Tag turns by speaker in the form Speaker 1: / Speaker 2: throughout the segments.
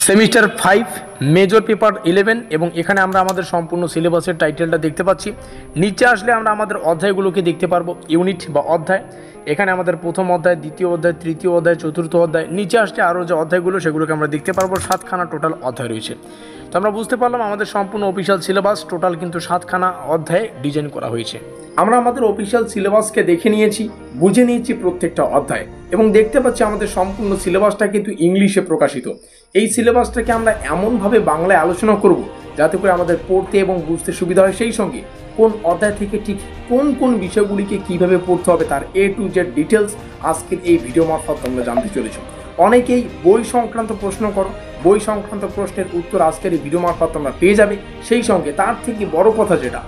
Speaker 1: Semester 5 major paper 11 এবং এখানে আমরা আমাদের সম্পূর্ণ সিলেবাসের টাইটেলটা দেখতে পাচ্ছি। নিচে আসলে আমরা আমাদের অধ্যায়গুলোকে দেখতে পারবো, ইউনিট বা অধ্যায়। এখানে আমাদের প্রথম অধ্যায়, দ্বিতীয় অধ্যায়, তৃতীয় অধ্যায়, চতুর্থ অধ্যায়। নিচে আসলে আরও যে অধ্যায়গুলো সেগুলোকে আমরা দেখতে পারবো। 7খানা টোটাল অধ্যায় রয়েছে। তো আমরা বুঝতে পারলাম আমাদের সম্পূর্ণ অফিসিয়াল সিলেবাস টোটাল কিন্তু 7খানা অধ্যায়ে ডিজাইন করা হয়েছে। আমরা আমাদের অফিসিয়াল সিলেবাসকে দেখে নিয়েছি, বুঝে নিয়েছি প্রত্যেকটা অধ্যায়, এবং দেখতে পাচ্ছি আমাদের সম্পূর্ণ সিলেবাসটা কিন্তু ইংলিশে প্রকাশিত। এই সিলেবাসটাকে আমরা এমনভাবে বাংলায় আলোচনা করব যাতে করে আমাদের পড়তে এবং বুঝতে সুবিধা হয়। সেই সঙ্গে কোন অধ্যায় থেকে ঠিক কোন কোন বিষয়গুলিকে কিভাবে পড়তে হবে তার A to Z ডিটেলস আজকের এই ভিডিও মারফত তোমরা জানতে চলেছ। অনেকেই বই সংক্রান্ত প্রশ্ন করো, বই সংক্রান্ত প্রশ্নের উত্তর আজকের এই ভিডিও মারফত তোমরা পেয়ে যাবে। সেই সঙ্গে তার থেকে বড় কথা যেটা,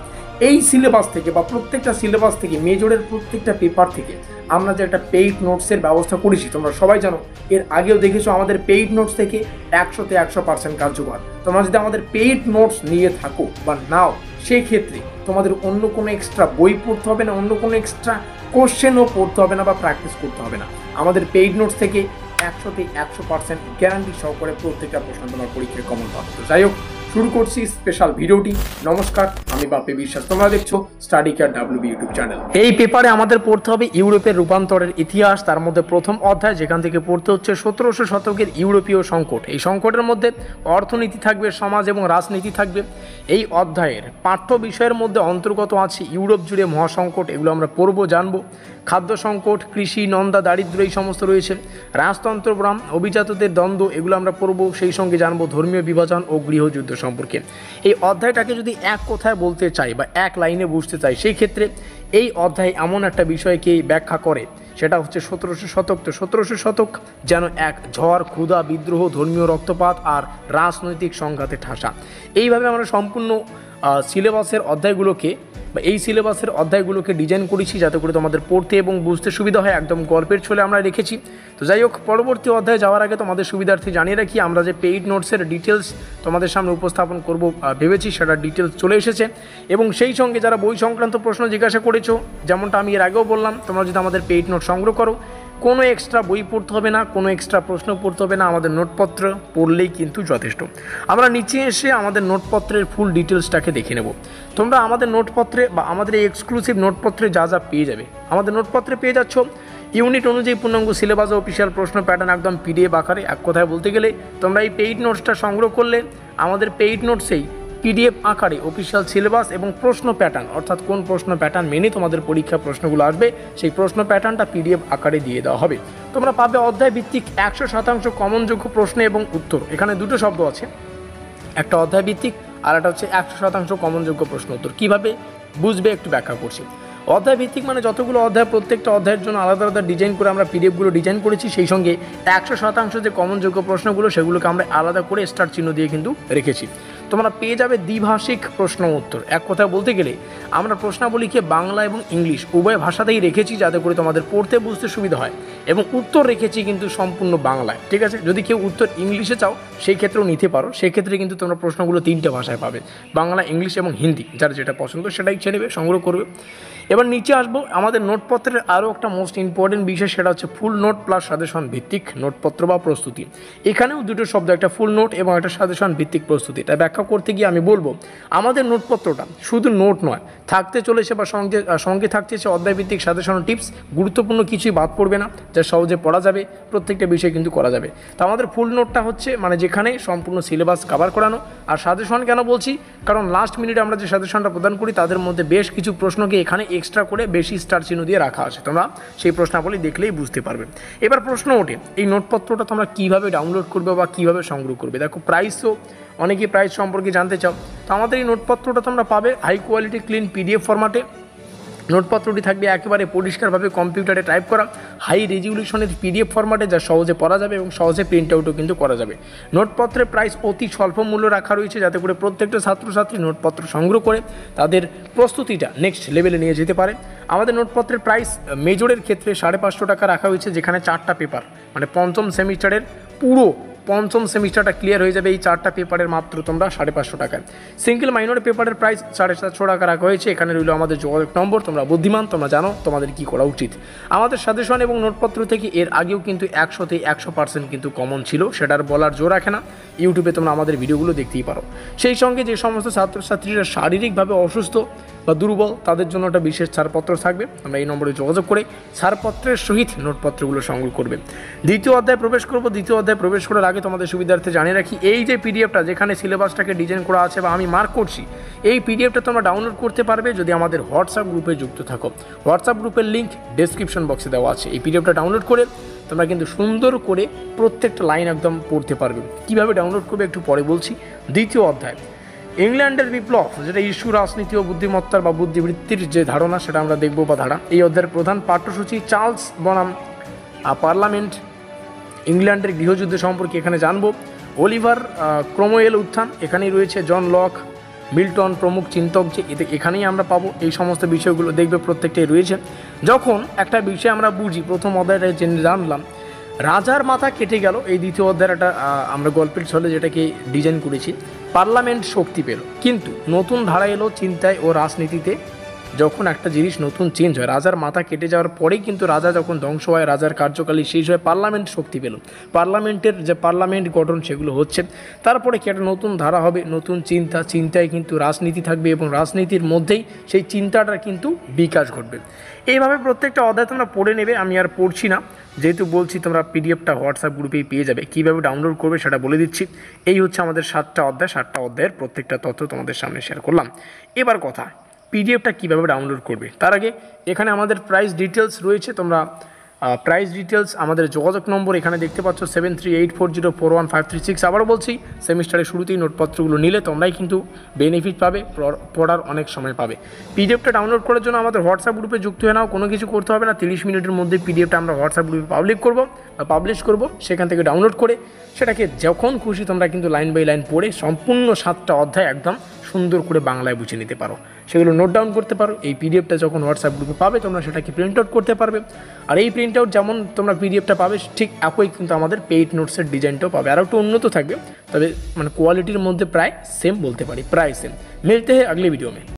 Speaker 1: এই সিলেবাস থেকে বা প্রত্যেকটা সিলেবাস থেকে মেজরের প্রত্যেকটা পেপার থেকে আমরা যে একটা পেইড নোটসের ব্যবস্থা করেছি, তোমরা সবাই জানো, এর আগেও দেখেছো আমাদের পেইড নোটস থেকে 100তে 100% কার্যকর। তোমরা যদি আমাদের পেইড নোটস নিয়ে থাকো বা নাও, সেই ক্ষেত্রে তোমাদের অন্য কোনো এক্সট্রা বই পড়তে হবে না, অন্য কোনো এক্সট্রা কোশ্চেনও পড়তে হবে না বা প্র্যাকটিস করতে হবে না। আমাদের পেইড নোটস থেকে 100তে 100% গ্যারান্টি সহকারে প্রত্যেকটা প্রশ্ন তোমার পরীক্ষায় কমন পাবে। তো যাই হোক, শুরু করছি স্পেশাল ভিডিওটি। নমস্কার, আমি বাপি বিশ্বাস, তোমরা দেখছো study care WB YouTube channel. এই পেপারে আমাদের পড়তে হবে ইউরোপের রূপান্তরের ইতিহাস। তার মধ্যে প্রথম অধ্যায়, যেখান থেকে পড়তে হচ্ছে 1700 শতকের ইউরোপীয় সংকট। এই সংকটের মধ্যে অর্থনীতি থাকবে, সমাজ এবং রাজনীতি থাকবে। এই অধ্যায়ের পাঠ্য বিষয়ের মধ্যে অন্তর্গত আছে ইউরোপ জুড়ে মহাসংকট, এগুলো আমরা পড়বো, জানবো। খাদ্য সংকট, কৃষি, নন্দা, দারিদ্র, এই সমস্ত রয়েছে। রাজতন্ত্র, ব্রাহ্ম, অভিজাতদের দ্বন্দ্ব, এগুলো আমরা পড়বো। সেই সঙ্গে জানবো ধর্মীয় বিভাজন ও গৃহযুদ্ধ সম্পর্কে। এই অধ্যায়টাকে যদি এক কথায় বলতে চাই বা এক লাইনে বুঝতে চাই, সেই ক্ষেত্রে এই অধ্যায় এমন একটা বিষয়কে ব্যাখ্যা করে, সেটা হচ্ছে 1700 শতক। তো 1700 শতক যেন এক ঝড়, ক্ষুধা, বিদ্রোহ, ধর্মীয় রক্তপাত আর রাজনৈতিক সংঘাতে ঠাসা। এইভাবে আমরা সম্পূর্ণ সিলেবাসের অধ্যায়গুলোকে বা এই সিলেবাসের অধ্যায়গুলোকে ডিজাইন করেছি যাতে করে তোমাদের পড়তে এবং বুঝতে সুবিধা হয়। একদম গল্পের ছলে আমরা রেখেছি। তো যাই হোক, পরবর্তী অধ্যায়ে যাওয়ার আগে তোমাদের সুবিধার্থে জানিয়ে রাখি, আমরা যে পেইড নোটসের ডিটেলস তোমাদের সামনে উপস্থাপন করব ভেবেছি, সেটা ডিটেলস চলে এসেছে। এবং সেই সঙ্গে যারা বই সংক্রান্ত প্রশ্ন জিজ্ঞাসা করেছো, যেমনটা আমি এর আগেও বললাম, তোমরা যদি আমাদের পেইড নোট সংগ্রহ করো, কোনো এক্সট্রা বই পড়তে হবে না, কোনো এক্সট্রা প্রশ্ন পড়তে হবে না, আমাদের নোটপত্র পড়লেই কিন্তু যথেষ্ট। আমরা নিচে এসে আমাদের নোটপত্রের ফুল ডিটেলসটাকে দেখে নেব। তোমরা আমাদের নোটপত্রে বা আমাদের এই এক্সক্লুসিভ নোটপত্রে যা যা পেয়ে যাবে, আমাদের নোটপত্রে পেয়ে যাচ্ছ ইউনিট অনুযায়ী পূর্ণাঙ্গ সিলেবাস ও অফিসিয়াল প্রশ্ন প্যাটার্ন একদম PDF আকারে। এক কথায় বলতে গেলে তোমরা এই পেইড নোটসটা সংগ্রহ করলে আমাদের পেইড নোটসেই PDF আকারে অফিসিয়াল সিলেবাস এবং প্রশ্ন প্যাটার্ন, অর্থাৎ কোন প্রশ্ন প্যাটার্ন মেনে তোমাদের পরীক্ষার প্রশ্নগুলো আসবে, সেই প্রশ্ন প্যাটার্নটা PDF আকারে দিয়ে দেওয়া হবে। তোমরা পাবে অধ্যায় ভিত্তিক 100% কমনযোগ্য প্রশ্ন এবং উত্তর। এখানে দুটো শব্দ আছে, একটা অধ্যায় ভিত্তিক আর একটা হচ্ছে 100% কমনযোগ্য প্রশ্ন উত্তর। কীভাবে বুঝবে একটু ব্যাখ্যা করছি। অধ্যায় ভিত্তিক মানে যতগুলো অধ্যায়, প্রত্যেকটা অধ্যায়ের জন্য আলাদা আলাদা ডিজাইন করে আমরা PDFগুলো ডিজাইন করেছি। সেই সঙ্গে 100% যে কমনযোগ্য প্রশ্নগুলো সেগুলোকে আমরা আলাদা করে স্টার চিহ্ন দিয়ে কিন্তু রেখেছি। তোমরা পেয়ে যাবে দ্বিভাষিক প্রশ্ন উত্তর। এক কথায় বলতে গেলে আমরা প্রশ্নাবলীকে বাংলা এবং ইংলিশ উভয় ভাষাতেই রেখেছি যাতে করে তোমাদের পড়তে বুঝতে সুবিধা হয়, এবং উত্তর রেখেছি কিন্তু সম্পূর্ণ বাংলায়। ঠিক আছে, যদি কেউ উত্তর ইংলিশে চাও সেই ক্ষেত্রেও নিতে পারো। সেক্ষেত্রে কিন্তু তোমরা প্রশ্নগুলো 3টে ভাষায় পাবে, বাংলা, ইংলিশ এবং হিন্দি। যার যেটা পছন্দ সেটাই ইচ্ছে নেবে, সংগ্রহ করবে। এবার নিচে আসবো, আমাদের নোটপত্রের আরও একটা মোস্ট ইম্পর্টেন্ট বিষয়, সেটা হচ্ছে ফুল নোট প্লাস সাজেশন ভিত্তিক নোটপত্র বা প্রস্তুতি। এখানেও দুটো শব্দ, একটা ফুল নোট এবং একটা সাজেশন ভিত্তিক প্রস্তুতি। এটা ব্যাখ্যা করতে গিয়ে আমি বলবো, আমাদের নোটপত্রটা শুধু নোট নয়, থাকতে চলেছে বা সঙ্গে থাকছে অধ্যায় ভিত্তিক সাজেশন টিপস। গুরুত্বপূর্ণ কিছুই বাদ পড়বে না, যা সহজে পড়া যাবে, প্রত্যেকটা বিষয় কিন্তু করা যাবে। তো আমাদের ফুল নোটটা হচ্ছে মানে যেখানে সম্পূর্ণ সিলেবাস কভার করানো। আর সাজেশন কেন বলছি, কারণ লাস্ট মিনিটে আমরা যে সাজেশনটা প্রদান করি তাদের মধ্যে বেশ কিছু প্রশ্নকে এখানে এক্সট্রা করে বেশি স্টার চিহ্ন দিয়ে রাখা আছে। তোমরা সেই প্রশ্নাবলী দেখলেই বুঝতে পারবে। এবার প্রশ্ন ওঠে, এই নোটপত্রটা তোমরা কীভাবে ডাউনলোড করবে বা কীভাবে সংগ্রহ করবে। দেখো, প্রাইসও অনেকেই প্রাইস সম্পর্কে জানতে চাও। তো আমাদের এই নোটপত্রটা তোমরা পাবে হাই কোয়ালিটি ক্লিন PDF ফরম্যাটে। নোটপত্রটি থাকবে একেবারে পরিষ্কারভাবে কম্পিউটারে টাইপ করা হাই রেজলিউশনের PDF ফরম্যাটে, যা সহজে পড়া যাবে এবং সহজে প্রিন্ট আউটও কিন্তু করা যাবে। নোটপত্রের প্রাইস অতি স্বল্প মূল্য রাখা রয়েছে যাতে করে প্রত্যেকটা ছাত্রছাত্রী নোটপত্র সংগ্রহ করে তাদের প্রস্তুতিটা নেক্সট লেভেলে নিয়ে যেতে পারে। আমাদের নোটপত্রের প্রাইস মেজরের ক্ষেত্রে 550 টাকা রাখা হয়েছে, যেখানে 4টা পেপার মানে পঞ্চম সেমিস্টারের পুরো পঞ্চম সেমিস্টারটা ক্লিয়ার হয়ে যাবে এই 4টা পেপারের মাত্র তোমরা 550 টাকায়। সিঙ্গেল মাইনর পেপারের প্রাইস 750 টাকা রাখা হয়েছে। এখানে রইল আমাদের যোগাযোগ নম্বর, তোমরা বুদ্ধিমান, তোমরা জানো তোমাদের কী করা উচিত। আমাদের সাজেশন এবং নোটপত্র থেকে এর আগেও কিন্তু 100তে 100% কিন্তু কমন ছিল, সেটার বলার জোর রাখে না। ইউটিউবে তোমরা আমাদের ভিডিওগুলো দেখতেই পারো। সেই সঙ্গে যে সমস্ত ছাত্রছাত্রীরা শারীরিকভাবে অসুস্থ বা দুর্বল তাদের জন্য একটা বিশেষ ছাড়পত্র থাকবে, আমরা এই নম্বরে যোগাযোগ করে ছাড়পত্রের সহিত নোটপত্রগুলো সংগ্রহ করবে। দ্বিতীয় অধ্যায়ে প্রবেশ করব। দ্বিতীয় অধ্যায়ে প্রবেশ করার আগে তোমাদের সুবিধার্থে জানিয়ে রাখি, এই যে পিডিএফটা যেখানে সিলেবাসটাকে ডিজাইন করা আছে বা আমি মার্ক করছি, এই পিডিএফটা তোমরা ডাউনলোড করতে পারবে যদি আমাদের হোয়াটসঅ্যাপ গ্রুপে যুক্ত থাকো। হোয়াটসঅ্যাপ গ্রুপের লিঙ্ক ডেসক্রিপশন বক্সে দেওয়া আছে। এই পিডিএফটা ডাউনলোড করে তোমরা কিন্তু সুন্দর করে প্রত্যেকটা লাইন একদম পড়তে পারবে। কীভাবে ডাউনলোড করবে একটু পরে বলছি। দ্বিতীয় অধ্যায় ইংল্যান্ডের বিপ্লব, যেটা ইস্যু, রাজনীতি ও বুদ্ধিমত্তার বা বুদ্ধিবৃত্তির যে ধারণা সেটা আমরা দেখব বা ধারা। এই অধ্যায়ের প্রধান পাঠ্যসূচি চার্লস বনাম পার্লামেন্ট, ইংল্যান্ডের গৃহযুদ্ধ সম্পর্কে এখানে জানবো। অলিভার ক্রোমওয়েল উত্থান, এখানেই রয়েছে জন লক, মিল্টন প্রমুখ চিন্তক, যে এখানেই আমরা পাবো। এই সমস্ত বিষয়গুলো দেখবে প্রত্যেকটাই রয়েছে। যখন একটা বিষয় আমরা বুঝি, প্রথম অধ্যায়টা জানলাম রাজার মাথা কেটে গেল, এই দ্বিতীয় অধ্যায়ের একটা আমরা গল্পের ছলে যেটাকে ডিজাইন করেছি। পার্লামেন্ট শক্তি পেল, কিন্তু নতুন ধারা এলো চিন্তায় ও রাজনীতিতে। যখন একটা জিনিস নতুন চেঞ্জ হয়, রাজার মাথা কেটে যাওয়ার পরেই কিন্তু রাজা যখন ধ্বংস হয়, রাজার কার্যকালী শেষ হয়, পার্লামেন্ট শক্তি পেল। পার্লামেন্টের যে পার্লামেন্ট গঠন সেগুলো হচ্ছে, তারপরে কি একটা নতুন ধারা হবে, নতুন চিন্তায় কিন্তু রাজনীতি থাকবে এবং রাজনীতির মধ্যেই সেই চিন্তাটার কিন্তু বিকাশ ঘটবে। এইভাবে প্রত্যেকটা অধ্যায় তোমরা পড়ে নেবে, আমি আর পড়ছি না, যেহেতু বলছি তোমরা পিডিএফটা হোয়াটসঅ্যাপ গ্রুপেই পেয়ে যাবে। কীভাবে ডাউনলোড করবে সেটা বলে দিচ্ছি। এই হচ্ছে আমাদের 7টা অধ্যায়, 7টা অধ্যায়ের প্রত্যেকটা তথ্য তোমাদের সামনে শেয়ার করলাম। এবার কথা, পিডিএফটা কীভাবে ডাউনলোড করবে। তার আগে এখানে আমাদের প্রাইস ডিটেলস রয়েছে। তোমরা প্রাইস ডিটেলস আমাদের যোগাযোগ নম্বর এখানে দেখতে পাচ্ছ 7384041536। আবারও বলছি, সেমিস্টারের শুরুতেই নোটপত্রগুলো নিলে তোমরাই কিন্তু বেনিফিট পাবে, পড়ার অনেক সময় পাবে। পিডিএফটা ডাউনলোড করার জন্য আমাদের হোয়াটসঅ্যাপ গ্রুপে যুক্ত হয়ে নাও, কোনো কিছু করতে হবে না। 30 মিনিটের মধ্যে পিডিএফটা আমরা হোয়াটসঅ্যাপ গ্রুপে পাবলিশ করব। সেখান থেকে ডাউনলোড করে সেটাকে যখন খুশি তোমরা কিন্তু লাইন বাই লাইন পড়ে সম্পূর্ণ 7টা অধ্যায় একদম সুন্দর করে বাংলায় বুঝে নিতে পারো, সেগুলো নোট ডাউন করতে পারো। এই পিডিএফটা যখন হোয়াটসঅ্যাপ গ্রুপে পাবে তোমরা সেটাকে প্রিন্ট আউট করতে পারবে। আর এই প্রিন্ট আউট যেমন তোমরা পিডিএফটা পাবে, ঠিক একই কিন্তু আমাদের পেইড নোটসের ডিজাইনটাও পাবে, আর একটু উন্নত থাকবে, তবে মানে কোয়ালিটির মধ্যে প্রায় সেম বলতে পারি, প্রায় সেম। মিলতে हैं अगले वीडियो में।